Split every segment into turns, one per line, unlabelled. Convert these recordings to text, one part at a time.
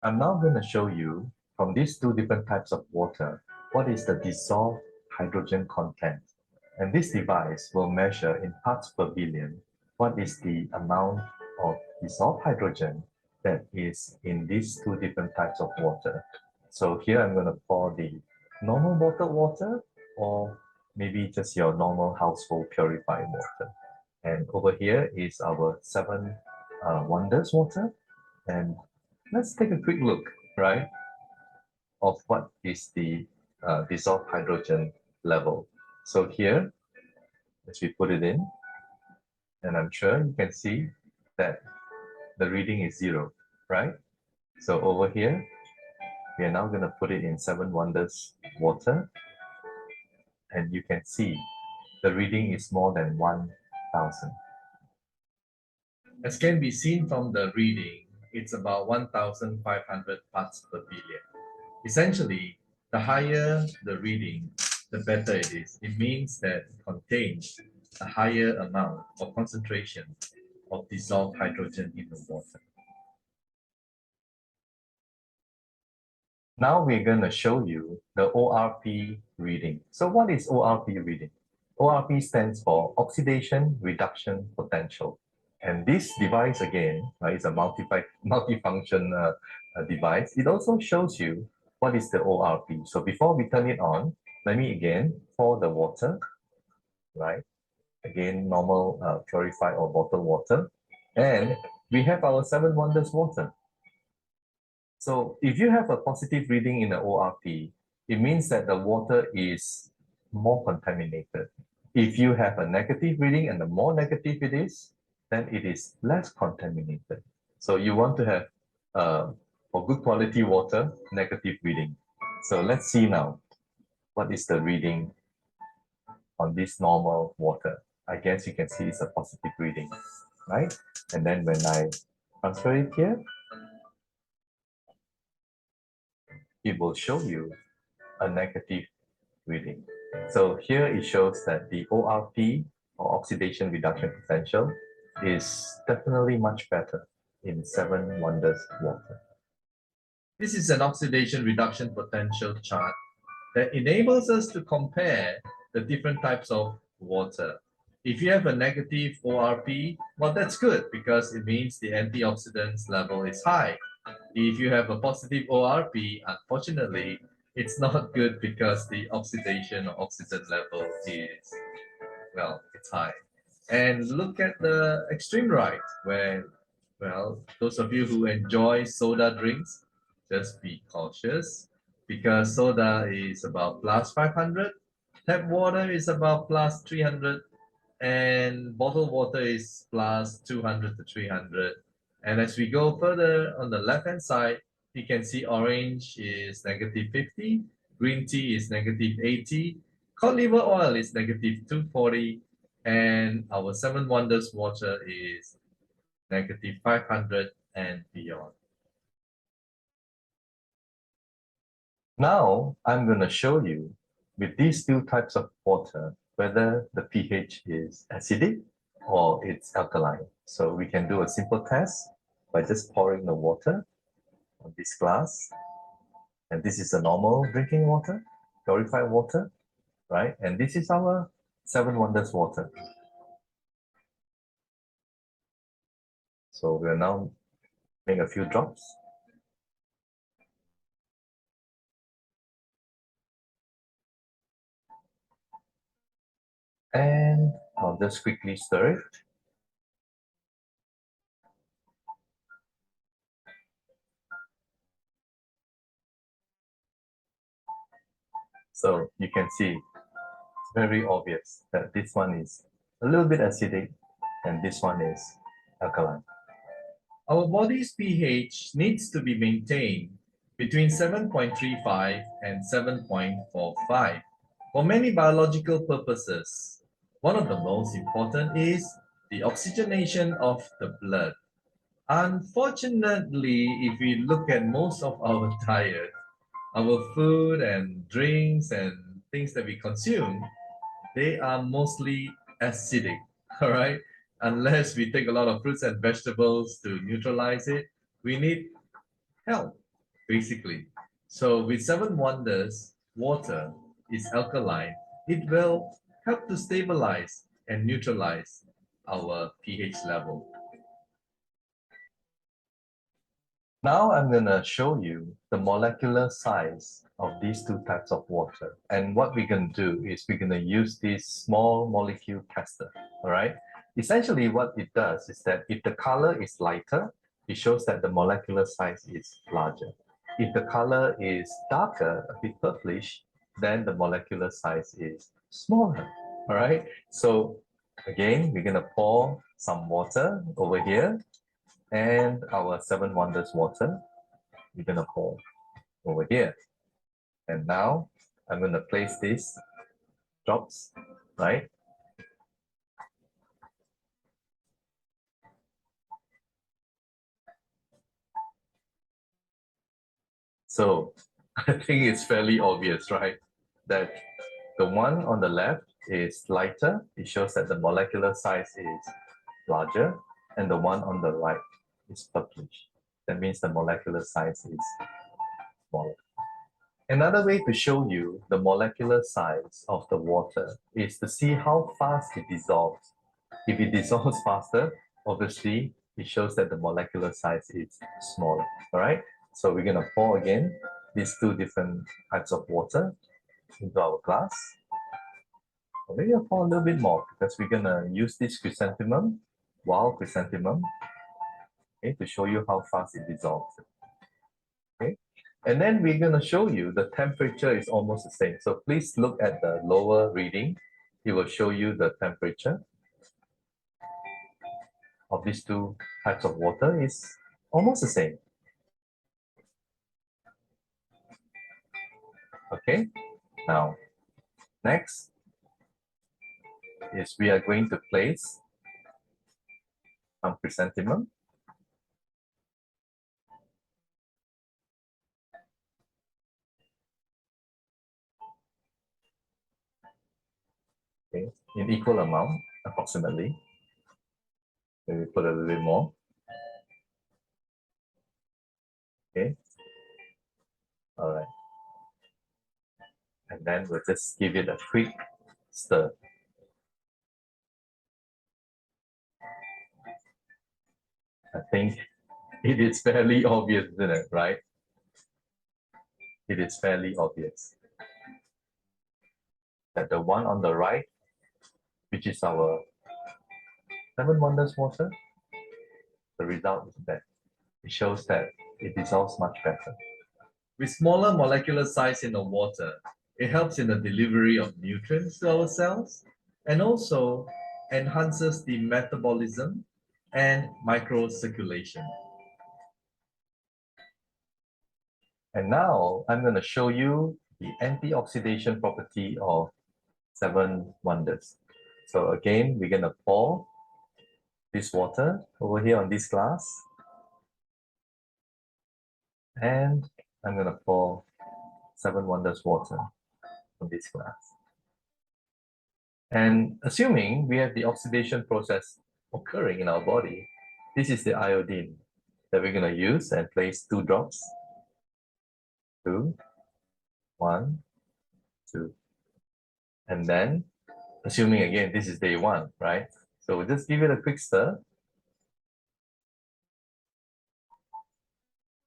I'm now going to show you from these two different types of water, what is the dissolved hydrogen content. And this device will measure in parts per billion what is the amount of dissolved hydrogen that is in these two different types of water. So here I'm going to pour the normal bottled water or maybe just your normal household purified water. And over here is our Seven Wonders water. And let's take a quick look, right, of what is the dissolved hydrogen level. So here, as we put it in, and I'm sure you can see that the reading is 0, right? So over here, we are now going to put it in Seven Wonders water, and you can see the reading is more than 1,000. As can be seen from the reading, it's about 1,500 parts per billion. Essentially, the higher the reading, the better it is. It means that it contains a higher amount or concentration of dissolved hydrogen in the water. Now we're going to show you the ORP reading. So what is ORP reading? ORP stands for Oxidation Reduction Potential. And this device again is a multifunction device. It also shows you what is the ORP. So before we turn it on, let me again pour the water, right? Again, normal purified or bottled water. And we have our Seven Wonders water. So if you have a positive reading in the ORP, it means that the water is more contaminated. If you have a negative reading and the more negative it is, then it is less contaminated. So you want to have, for good quality water, negative reading. So let's see now, what is the reading on this normal water? I guess you can see it's a positive reading, right? And then when I transfer it here, it will show you a negative reading. So here it shows that the ORP, or oxidation reduction potential, is definitely much better in Seven Wonders water. This is an oxidation reduction potential chart that enables us to compare the different types of water. If you have a negative ORP, well, that's good because it means the antioxidants level is high. If you have a positive ORP, unfortunately, it's not good because the oxidation or oxygen level is, well, it's high. And look at the extreme right, where, well, those of you who enjoy soda drinks, just be cautious because soda is about plus 500, tap water is about plus 300, and bottled water is plus 200 to 300. And as we go further on the left-hand side, you can see orange is negative 50, green tea is negative 80, cod liver oil is negative 240, and our Seven Wonders water is negative 500 and beyond. Now, I'm going to show you with these two types of water, whether the pH is acidic or it's alkaline. So we can do a simple test by just pouring the water on this glass. And this is a normal drinking water, purified water, right? And this is our Seven Wonders water. So we'll now make a few drops. And I'll just quickly stir it. So you can see it's very obvious that this one is a little bit acidic and this one is alkaline. Our body's pH needs to be maintained between 7.35 and 7.45 for many biological purposes. One of the most important is the oxygenation of the blood. Unfortunately, if we look at most of our diet, our food and drinks and things that we consume, they are mostly acidic, all right? Unless we take a lot of fruits and vegetables to neutralize it, we need help basically. So with seven wonders, water is alkaline. It will help to stabilize and neutralize our pH level. Now I'm going to show you the molecular size of these two types of water. And what we're going to do is we're going to use this small molecule tester, all right? Essentially what it does is that if the color is lighter, it shows that the molecular size is larger. If the color is darker, a bit purplish, then the molecular size is smaller, all right? So again, we're going to pour some water over here and our seven wonders water, we're going to pour over here. And now I'm going to place these drops, right? So I think it's fairly obvious, right? That the one on the left is lighter. It shows that the molecular size is larger. And the one on the right is purplish. That means the molecular size is smaller. Another way to show you the molecular size of the water is to see how fast it dissolves. If it dissolves faster, obviously it shows that the molecular size is smaller. All right, so we're going to pour again these two different types of water into our glass. Or maybe I'll pour a little bit more because we're going to use this chrysanthemum, wild chrysanthemum, okay, to show you how fast it dissolves. Okay. And then we're going to show you the temperature is almost the same. So please look at the lower reading. It will show you the temperature of these two types of water is almost the same. Okay, now next is we are going to place some chrysanthemum. Okay, in equal amount, approximately. Maybe put a little bit more. Okay, all right. And then we'll just give it a quick stir. I think it is fairly obvious, isn't it, right? It is fairly obvious that the one on the right, which is our seven wonders water, the result is that it shows that it dissolves much better. With smaller molecular size in the water, it helps in the delivery of nutrients to our cells and also enhances the metabolism and microcirculation. And now I'm going to show you the antioxidation property of seven wonders. So again, we're going to pour this water over here on this glass. And I'm going to pour seven wonders water on this glass. And assuming we have the oxidation process occurring in our body, this is the iodine that we're going to use and place two drops. 2, 1, 2. And then, assuming again, this is day one, right? So we'll just give it a quick stir.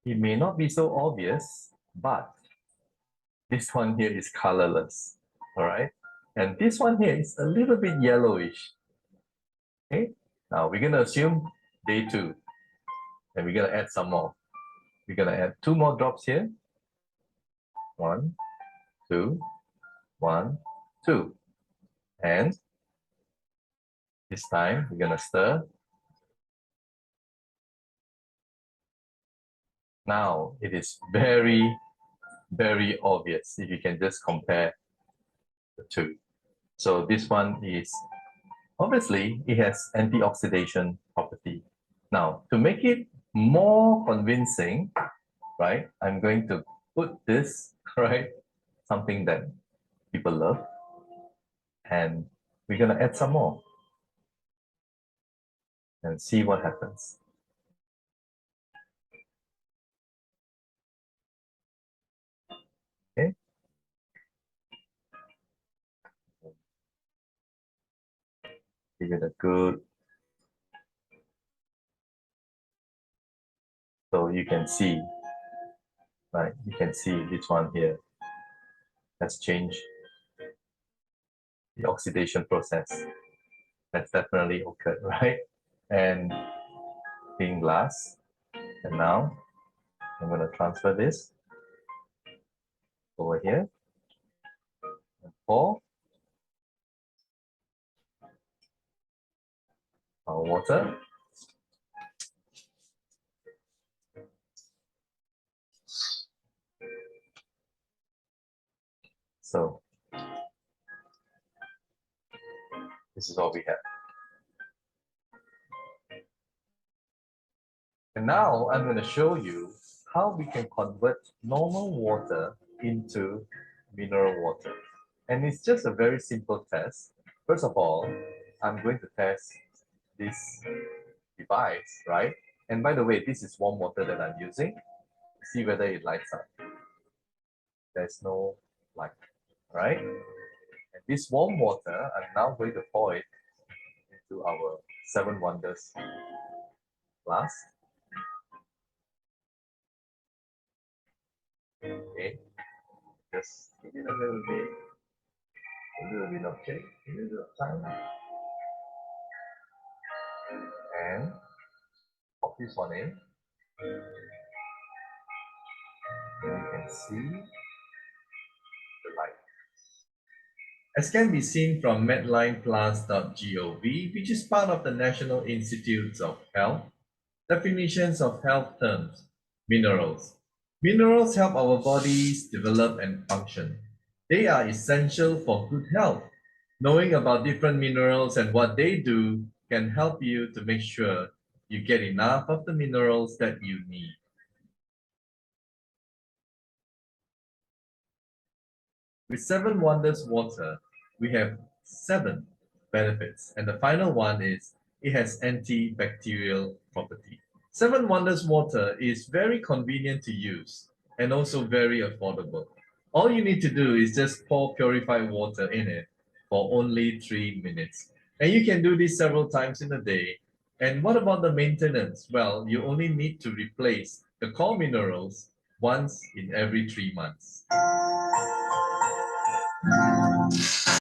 It may not be so obvious, but this one here is colorless, all right? And this one here is a little bit yellowish. Okay, now we're going to assume day two, and we're going to add some more. We're going to add two more drops here. 1, 2, 1, 2. And this time we're going to stir. Now it is very, very obvious if you can just compare the two. So this one is, obviously, it has antioxidation property. Now, to make it more convincing, right, I'm going to put this, right, something that people love, and we're going to add some more and see what happens. give it a good. So you can see, right? You can see this one here has changed the oxidation process. That's definitely occurred, right? And being glass. And now I'm going to transfer this over here and pour our water. So this is what we have. And now I'm going to show you how we can convert normal water into mineral water. And it's just a very simple test. First of all, I'm going to test this device, right? And by the way, this is warm water that I'm using. See whether it lights up. There's no light, right? And this warm water, I'm now going to pour it into our Seven Wonders glass. Okay, just give it a little bit of shake, a little bit of time, and pop this one in. And you can see the light. As can be seen from medlineplus.gov, which is part of the National Institutes of Health, definitions of health terms, minerals. Minerals help our bodies develop and function. They are essential for good health. Knowing about different minerals and what they do can help you to make sure you get enough of the minerals that you need. With Seven Wonders water, we have 7 benefits, and the final one is it has antibacterial property. Seven Wonders water is very convenient to use and also very affordable. All you need to do is just pour purified water in it for only 3 minutes. And you can do this several times in a day. And what about the maintenance? Well, you only need to replace the core minerals once in every 3 months.